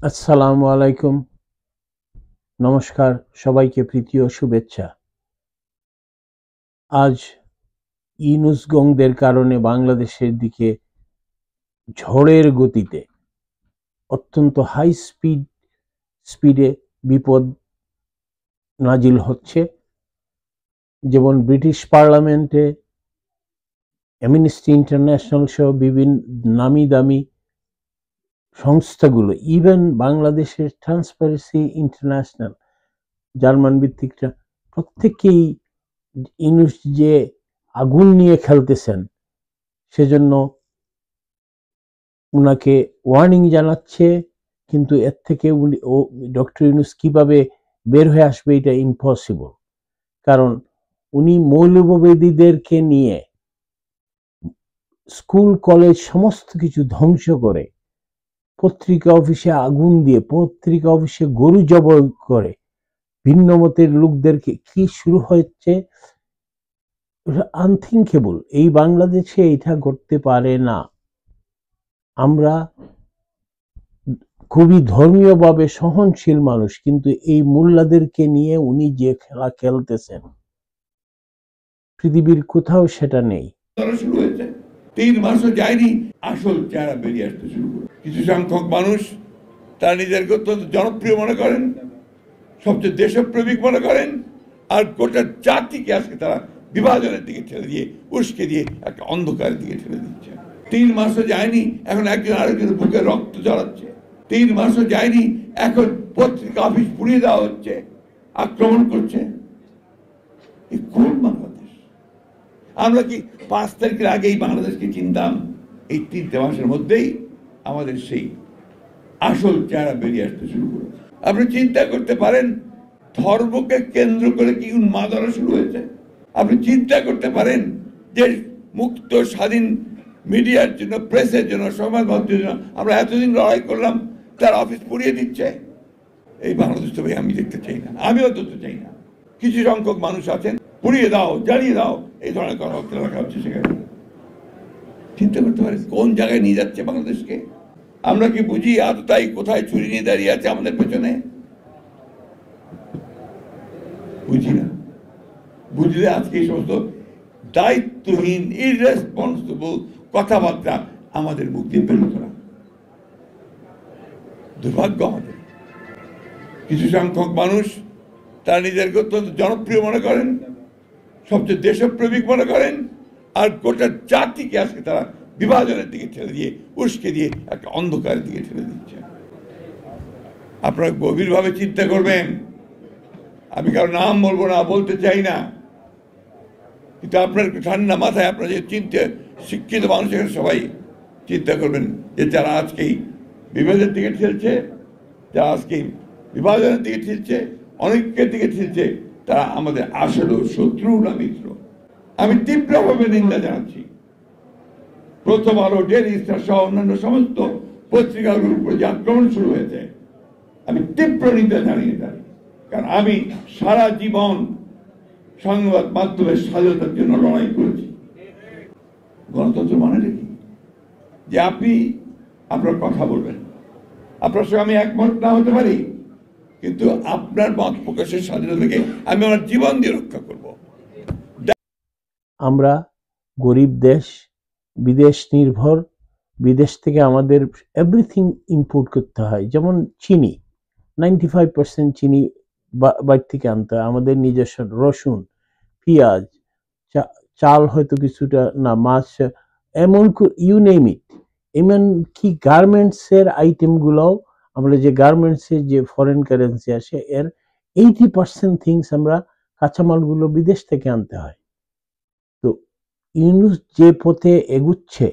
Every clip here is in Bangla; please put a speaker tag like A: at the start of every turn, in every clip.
A: আসসালামু আলাইকুম। নমস্কার, সবাইকে প্রীতি ও শুভেচ্ছা। আজ ইনুসগংদের কারণে বাংলাদেশের দিকে ঝড়ের গতিতে অত্যন্ত হাই স্পিডে বিপদ নাজিল হচ্ছে। যেমন ব্রিটিশ পার্লামেন্টে অ্যামনেস্টি ইন্টারন্যাশনাল সহ বিভিন্ন নামি দামি সংস্থাগুলো, ইভেন বাংলাদেশের ট্রান্সপারেন্সি ইন্টারন্যাশনাল জার্মান ভিত্তিকটা, প্রত্যেকেই ইউনূস যে আগুন নিয়ে খেলতেছেন সেজন্য উনাকে ওয়ার্নিং জানাচ্ছে। কিন্তু এর থেকে ডক্টর ইউনূস কিভাবে বের হয়ে আসবে এটা ইম্পসিবল। কারণ উনি মৌলবাদীদেরকে নিয়ে স্কুল কলেজ সমস্ত কিছু ধ্বংস করে, পত্রিকা অফিসে আগুন দিয়ে, পত্রিকা অফিসে গরু জবাই করে, ভিন্ন মতের লোকদেরকে কি শুরু হচ্ছে, আনথিঙ্কেবল। এই বাংলাদেশে এটা ঘটতে পারে না। আমরা খুবই ধর্মীয়ভাবে সহনশীল মানুষ, কিন্তু এই মোল্লাদেরকে নিয়ে উনি যে খেলা খেলতেছেন পৃথিবীর কোথাও সেটা নেই।
B: শুরু হয়েছে 3 মাসও যায়নি, আসল চেহারা বেরিয়ে আসতে শুরু করে। কিছু সংখ্যক মানুষ তারা নিজেদেরকে অত্যন্ত জনপ্রিয় মনে করেন, সবচেয়ে দেশপ্রেমিক মনে করেন, আর গোটা জাতিকে আজকে তারা বিভাজনের দিকে ঠেলে দিয়ে, উস্কে দিয়ে একটা অন্ধকারের দিকে ঠেলে দিচ্ছে। 3 মাসও যায়নি, এখন একজন আরেকজনের বুকে রক্ত ঝরাচ্ছে। 3 মাসও যায়নি, এখন পত্রিকা অফিস পুড়িয়ে দেওয়া হচ্ছে, আক্রমণ করছে। এই কোন বাংলাদেশ? আমরা কি 5 তারিখের আগেই বাংলাদেশকে চিনতাম? এই 3 মাসের মধ্যেই আমাদের সেই আসল চেহারা বেরিয়ে আসতে শুরু করে। আপনি চিন্তা করতে পারেন ধর্মকে কেন্দ্র করে কি উন্মাদনা শুরু হয়েছে? আপনি চিন্তা করতে পারেন যে মুক্ত স্বাধীন মিডিয়ার জন্য, প্রেসের জন্য, সংবাদ মাধ্যমের জন্য আমরা এতদিন লড়াই করলাম, তার অফিস পুড়িয়ে দিচ্ছে। এই বাংলাদেশ তো ভাই আমি দেখতে চাই না, আমিও তো চাই না। কিছু সংখ্যক মানুষ আছেন, পুড়িয়ে দাও, জ্বালিয়ে দাও, এই ধরনের কথাবার্তা রাখা হচ্ছে সেখানে। চিন্তা করতে পারেন কোন জায়গায় নিয়ে যাচ্ছে বাংলাদেশকে। আমরা কি বুঝি আততায়ী কোথায় ছুরি নিয়ে দাঁড়িয়ে আছে আমাদের পেছনে? বুঝি না। বুঝলে আজকে এই সমস্ত দায়িত্বহীন ইররেসপন্সিবল কথাবার্তা আমাদের মুখ দিয়ে বের হতো না। দুর্ভাগ্য আমাদের। কিছু সংখ্যক মানুষ তারা নিজেদেরকে অত্যন্ত জনপ্রিয় মনে করেন, সবচেয়ে দেশপ্রেমিক মনে করেন, আর গোটা জাতিকে আজকে তারা বিভাজনের দিকে ঠেলে দিয়ে, উস্কে দিয়ে একটা অন্ধকারের দিকে ঠেলে দিচ্ছে। আপনারা গভীরভাবে চিন্তা করবেন। আমি কারো নাম বলবো না, বলতে চাই না, কিন্তু আপনার ঠান্ডা মাথায় আপনারা যে শিক্ষিত মানুষ এখানে সবাই চিন্তা করবেন যে যারা আজকেই বিভেদের দিকে ঠেলছে, যারা আজকেই বিভাজনের দিকে ঠেলছে, অনেকের দিকে ঠেলছে, তারা আমাদের আসলে শত্রু না মিত্র। আমি তীব্রভাবে নিন্দা জানাচ্ছি। প্রথম আলো, ডেইলি স্টার সহ অন্যান্য সমস্ত পত্রিকাগুলোর উপরে যে আক্রমণ শুরু হয়েছে, আমি তীব্র নিন্দা জানিয়ে থাকি। কারণ আমি সারা জীবন সংবাদ মাধ্যমের স্বাধীনতার জন্য লড়াই করেছি। গণতন্ত্র মানে কি? যে আপনি আপনার কথা বলবেন, আপনার সঙ্গে আমি একমত না হতে পারি, কিন্তু আপনার মত প্রকাশের স্বাধীনতাকে আমি আমার জীবন দিয়ে রক্ষা করব।
A: আমরা গরিব দেশ, বিদেশ নির্ভর, বিদেশ থেকে আমাদের এভরিথিং ইম্পোর্ট করতে হয়। যেমন চিনি, 95% চিনি বাইরে থেকে আনতে হয়। আমাদের নিজস্ব রসুন, পেঁয়াজ, চাল হয়তো কিছুটা না, মাছ, এমন ইউ নেম ইট। এমন কি গার্মেন্টসের আইটেমগুলোও, আমরা যে গার্মেন্টসের যে ফরেন কারেন্সি আসে, এর 80% থিংস আমরা কাঁচামালগুলো বিদেশ থেকে আনতে হয়। তো ইউনূস যে পথে এগুচ্ছে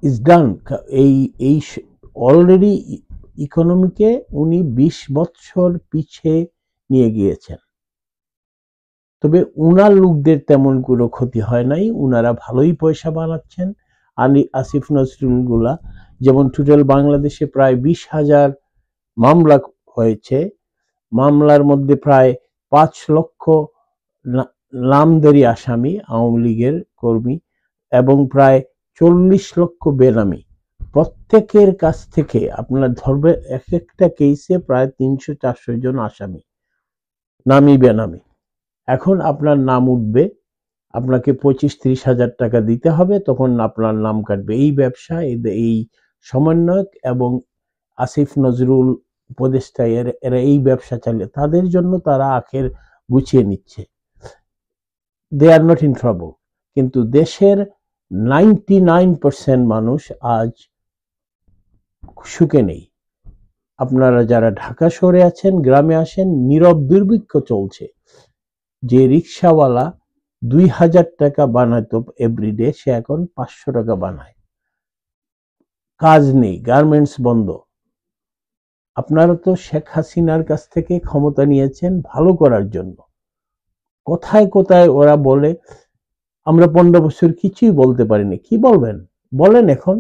A: ইজ ডান। এই অলরেডি ইকোনমিকে উনি 20 বছর পিছিয়ে নিয়ে গিয়েছেন। তবে উনার লোকদের তেমন কোনো ক্ষতি হয় নাই, উনারা ভালোই পয়সা বানাচ্ছেন। আসিফ নজরুল গুলা যেমন টোটাল বাংলাদেশে প্রায় 20,000 মামলা হয়েছে, মামলার মধ্যে প্রায় 5 লক্ষ নামধারী আসামি, আওয়ামী লীগের কর্মী, এবং প্রায় 40 লক্ষ বেনামি। প্রত্যেকের কাছ থেকে আপনার ধরবে এক একটা কেসে প্রায় 300-400 জন আসামি, নামি বেনামি। এখন আপনার নাম উঠবে, আপনাকে 25-30 হাজার টাকা দিতে হবে, তখন আপনার নাম কাটবে। এই ব্যবসা, এই সমন্বয়ক এবং আসিফ নজরুল উপদেষ্টা এরা এই ব্যবসা চালিয়ে তাদের জন্য তারা আখের গুছিয়ে নিচ্ছে। দে আর নট ইন ট্রাবল। কিন্তু দেশের 99% মানুষ আজ সুখে নেই। আপনারা যারা ঢাকা শহরে আছেন, গ্রামে আসেন, নীরব দুর্ভিক্ষ চলছে। যে রিক্সাওয়ালা 2000 টাকা বানাতো এভরিডে, সে এখন 500 টাকা বানায়। কাজ নেই, গার্মেন্টস বন্ধ। আপনারা তো শেখ হাসিনার কাছ থেকে ক্ষমতা নিয়েছেন ভালো করার জন্য। কোথায় কোথায় ওরা বলে আমরা 15 বছর কিছুই বলতে পারিনি। কি বলবেন? বলেন এখন।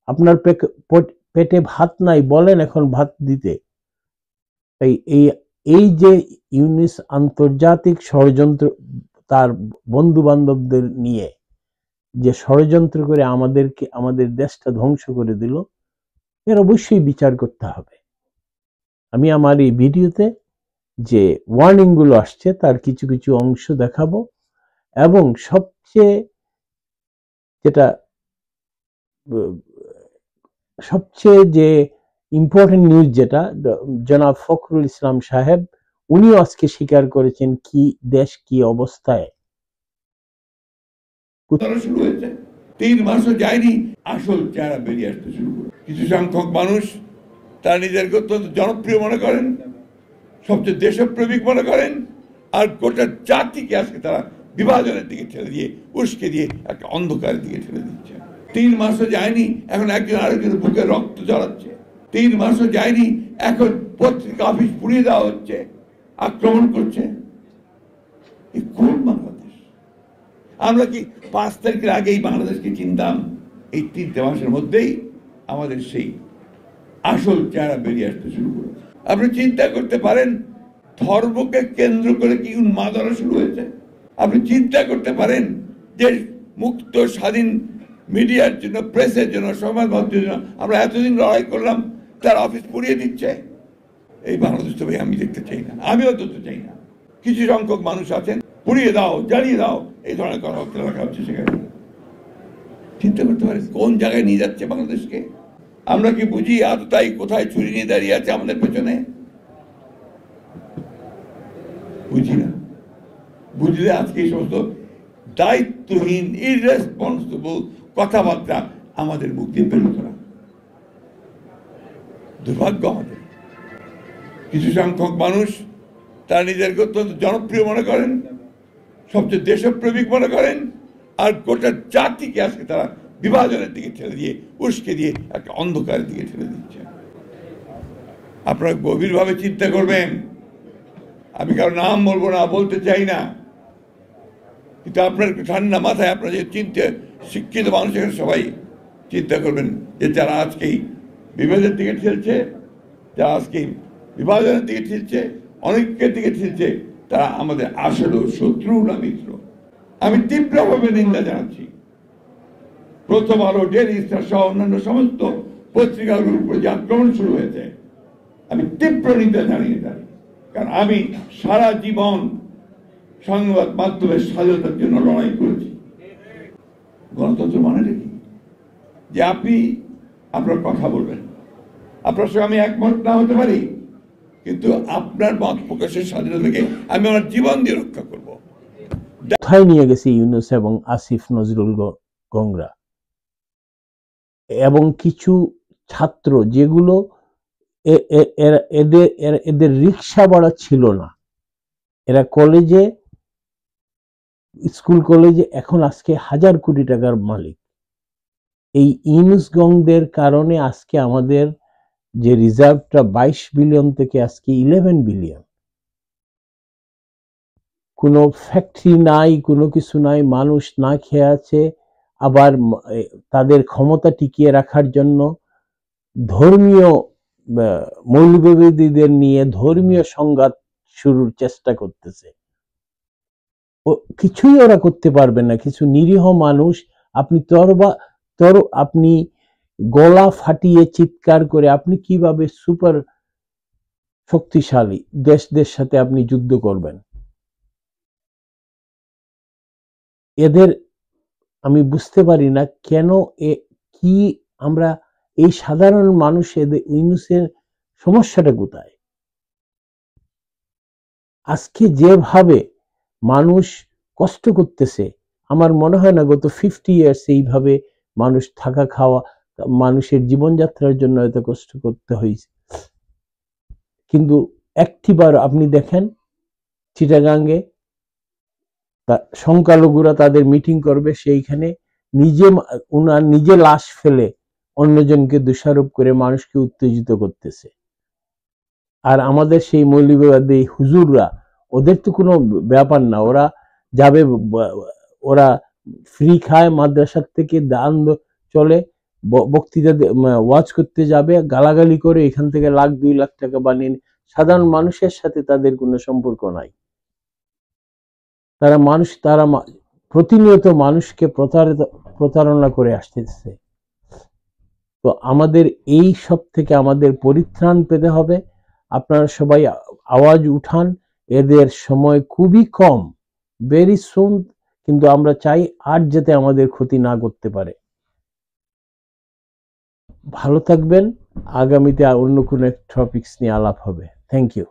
A: আপনার পেটে ভাত নাই, বলেন এখন ভাত দিতে। এই যে ইউনিস আন্তর্জাতিক ষড়যন্ত্র, তার বন্ধু বান্ধবদের নিয়ে যে ষড়যন্ত্র করে আমাদের দেশটা ধ্বংস করে দিল, এর অবশ্যই বিচার করতে হবে। আমি আমার এই ভিডিওতে যে ওয়ার্নিং গুলো আসছে তার কিছু কিছু অংশ দেখাবো, এবং সবচেয়ে যে ইম্পর্টেন্ট নিউজ, যেটা জনাব ফখরুল ইসলাম সাহেব উনিও আজকে স্বীকার করেছেন কি দেশ কি অবস্থায়।
B: শুরু হয়েছে, 3 মাসও যায়নি আসল চেহারা বেরিয়ে আসতে শুরু করে। কিছু সংখ্যক মানুষ তারা নিজেদেরকে অত্যন্ত জনপ্রিয় মনে করেন, সবচেয়ে দেশপ্রেমিক মনে করেন, আর গোটা জাতিকে আজকে তারা বিভাজনের দিকে ঠেলে দিয়ে, উস্কে দিয়ে একটা অন্ধকারের দিকে ঠেলে দিচ্ছে। 3 মাসও যায়নি, এখন একজন আরেকজনের বুকে রক্ত ঝরাচ্ছে। 3 মাসও যায়নি, এখন পত্রিকা অফিস পুড়িয়ে দেওয়া হচ্ছে, আক্রমণ করছে। কোন বাংলাদেশ? আমরা কি 5 তারিখের আগেই বাংলাদেশকে চিনতাম? এই 3 মাসের মধ্যেই আমাদের সেই আসল চেহারা বেরিয়ে আসতে শুরু করে। আপনি চিন্তা করতে পারেন ধর্মকে কেন্দ্র করে কি উন্মাদনা শুরু হয়েছে? আপনি চিন্তা করতে পারেন যে মুক্ত স্বাধীন মিডিয়ার জন্য, প্রেসের জন্য, সংবাদ মাধ্যমের জন্য আমরা এতদিন লড়াই করলাম, তার অফিস পুড়িয়ে দিচ্ছে। এই বাংলাদেশ তো ভাই আমি দেখতে চাই না, আমিও দেখতে চাই না। কিছু সংখ্যক মানুষ আছেন, পুড়িয়ে দাও, জ্বালিয়ে দাও, এই ধরনের কথাবার্তা রাখা হচ্ছে সেখানে। চিন্তা করতে পারেন কোন জায়গায় নিয়ে যাচ্ছে বাংলাদেশকে? আমরা কি বুঝি তাই কোথায় ছুরি নিয়ে দাঁড়িয়ে আছে আমাদের পেছনে? বুঝি না। বুঝলে আজকে এই সমস্ত দায়িত্বহীন ইররেসপন্সিবল কথাবার্তা আমাদের মুখ দিয়ে বের করা দুর্ভাগ্য আমাদের। কিছু সংখ্যক মানুষ তারা নিজেদেরকে অত্যন্ত জনপ্রিয় মনে করেন, সবচেয়ে দেশপ্রেমিক মনে করেন, আর গোটা জাতিকে আজকে তারা বিভাজনের দিকে ঠেলে দিয়ে, উস্কে দিয়ে একটা অন্ধকারের দিকে ঠেলে দিচ্ছে। আপনারা গভীরভাবে চিন্তা করবেন। আমি কারো নাম বলবো না, বলতে চাই না, কিন্তু আপনার ঠান্ডা মাথায় আপনারা যে শিক্ষিত মানুষ এখানে সবাই চিন্তা করবেন যে যারা আজকেই বিভেদের দিকে ঠেলছে, যারা আজকেই বিভাজনের দিকে ঠেলছে, অনেকের দিকে ঠেলছে, তারা আমাদের আসলেও শত্রু না মিত্র। আমি তীব্রভাবে নিন্দা জানাচ্ছি। প্রথম আলো, ডেইলি স্টার সহ অন্যান্য সমস্ত পত্রিকাগুলোর উপরে যে আক্রমণ শুরু হয়েছে, আমি তীব্র নিন্দা জানিয়ে যাই। কারণ আমি সারা জীবন সংবাদ মাধ্যমের স্বাধীনতার জন্য লড়াই করেছি। গণতন্ত্র মানে কি? যে আপনি আপনার কথা বলবেন, আপনার সঙ্গে আমি একমত না হতে পারি, কিন্তু আপনার মত প্রকাশের স্বাধীনতাকে আমি আমার জীবন দিয়ে রক্ষা করব।
A: কোথায় নিয়ে গেছে ইউনূস এবং আসিফ নজরুল গংরা এবং কিছু ছাত্র, যেগুলো এদের রিক্সা ভাড়া ছিল না, এরা কলেজে, স্কুল কলেজে এখন আজকে 1000 কোটি টাকার মালিক। এই ইউনূস গংদের কারণে আজকে আমাদের যে রিজার্ভটা 22 বিলিয়ন থেকে আজকে 11 বিলিয়ন। কোনো ফ্যাক্টরি নাই, কোনো কিছু নাই, মানুষ না খেয়ে আছে। আবার তাদের ক্ষমতা টিকিয়ে রাখার জন্য ধর্মীয় মৌলবাদীদের নিয়ে ধর্মীয় সংঘাত শুরুর চেষ্টা করতেছে। কিছুই ওরা করতে পারবে না। কিছু নিরীহ মানুষ, আপনি গলা ফাটিয়ে চিৎকার করে আপনি কিভাবে সুপার শক্তিশালী দেশদের সাথে আপনি যুদ্ধ করবেন? এদের আমি বুঝতে পারি না কেন কি আমরা এই সাধারণ মানুষ এদের ইউনূসের সমস্যাটা কোথায়? আজকে যেভাবে মানুষ কষ্ট করতেছে, আমার মনে হয় না গত 50 ইয়ার্স এইভাবে মানুষ থাকা খাওয়া মানুষের জীবনযাত্রার জন্য এত কষ্ট করতে হয়েছে। কিন্তু একটিবার আপনি দেখেন চিটাগাঙ্গে সংখ্যালঘুরা তাদের মিটিং করবে, সেইখানে নিজে লাশ ফেলে অন্যজনকে দোষারোপ করে মানুষকে উত্তেজিত করতেছে। আর আমাদের সেই মৌলবাদী হুজুররা, ওদের তো কোনো ব্যাপার না, ওরা যাবে, ওরা ফ্রি খায়, মাদ্রাসার থেকে দান চলে, বক্তৃতা ওয়াজ করতে যাবে, গালাগালি করে এখান থেকে লাখ 2 লাখ টাকা বানিয়ে, সাধারণ মানুষের সাথে তাদের কোনো সম্পর্ক নাই। তারা প্রতিনিয়ত মানুষকে প্রতারণা করে আসতেছে। তো আমাদের এই সব থেকে আমাদের পরিত্রাণ পেতে হবে। আপনারা সবাই আওয়াজ উঠান, এদের সময় খুবই কম, ভেরি সুন, কিন্তু আমরা চাই আর যাতে আমাদের ক্ষতি না করতে পারে। ভালো থাকবেন, আগামীতে অন্য কোনো টপিকস নিয়ে আলাপ হবে। Thank you.